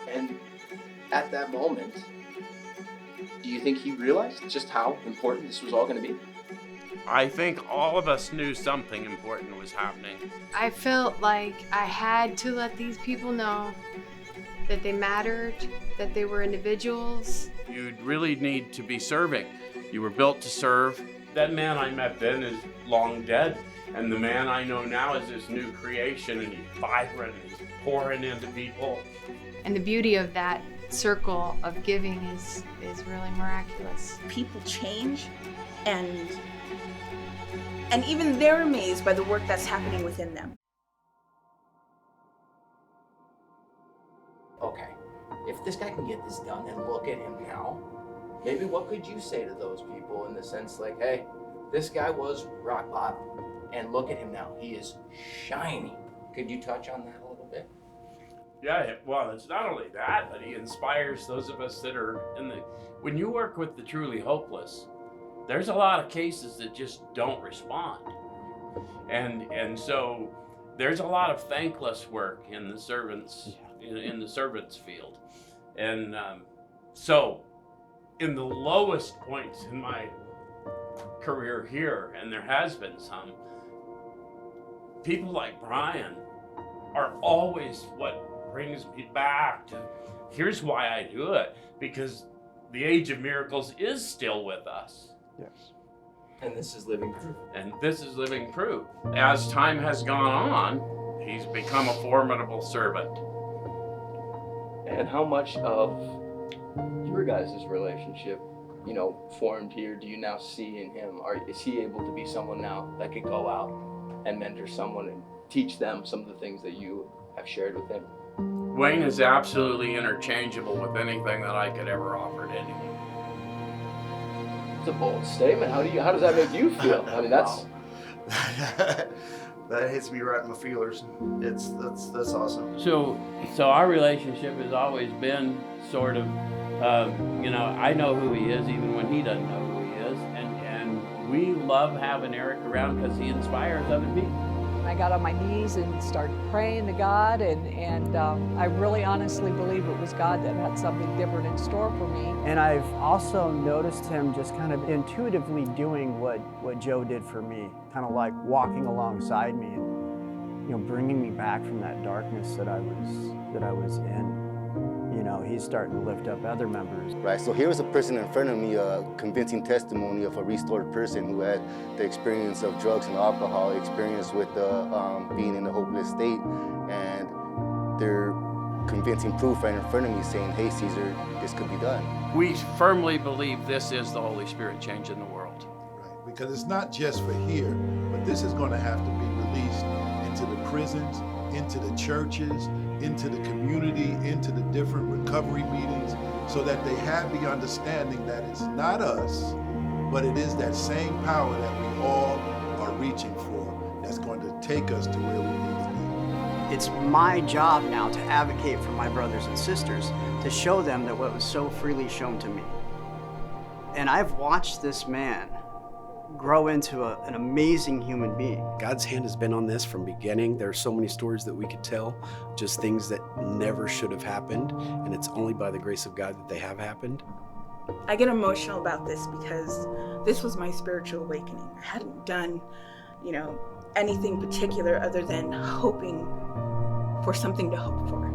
And at that moment, do you think he realized just how important this was all going to be? I think all of us knew something important was happening. I felt like I had to let these people know that they mattered, that they were individuals. You'd really need to be serving. You were built to serve. That man I met then is long dead, and the man I know now is this new creation, and he's vibrant, and he's pouring into people. And the beauty of that circle of giving is really miraculous. People change, and even they're amazed by the work that's happening within them. Okay, if this guy can get this done and look at him now, maybe what could you say to those people in the sense like, hey, this guy was rock bottom, and look at him now, he is shining. Could you touch on that a little bit? Yeah, well, it's not only that, but he inspires those of us that are when you work with the truly hopeless, there's a lot of cases that just don't respond. And so there's a lot of thankless work in the servants in the servants field. And so in the lowest points in my career here, and there has been some, people like Brian are always what brings me back to, here's why I do it, because the age of miracles is still with us. Yes. And this is living proof. And this is living proof. As time has gone on, he's become a formidable servant. And how much of your guys' relationship, formed here, do you now see in him? Is he able to be someone now that could go out and mentor someone and teach them some of the things that you have shared with him? Wayne is absolutely interchangeable with anything that I could ever offer to anyone. It's a bold statement. How does that make you feel? I mean, that's that hits me right in the feelers. That's awesome. So our relationship has always been sort of, I know who he is even when he doesn't know who he is, and we love having Eric around because he inspires other people. I got on my knees and started praying to God, and I really honestly believe it was God that had something different in store for me. And I've also noticed him just kind of intuitively doing what Joe did for me, kind of like walking alongside me and bringing me back from that darkness that I was in. He's starting to lift up other members. Right, so here was a person in front of me, a convincing testimony of a restored person who had the experience of drugs and alcohol, experience with being in a hopeless state, and they're convincing proof right in front of me saying, hey, Caesar, this could be done. We firmly believe this is the Holy Spirit changing the world. Right, because it's not just for here, but this is going to have to be released into the prisons, into the churches, into the community, into the different recovery meetings, so that they have the understanding that it's not us, but it is that same power that we all are reaching for that's going to take us to where we need to be. It's my job now to advocate for my brothers and sisters, to show them that what was so freely shown to me. And I've watched this man grow into an amazing human being. God's hand has been on this from beginning. There are so many stories that we could tell, just things that never should have happened, and it's only by the grace of God that they have happened. I get emotional about this because this was my spiritual awakening. I hadn't done, anything particular other than hoping for something to hope for.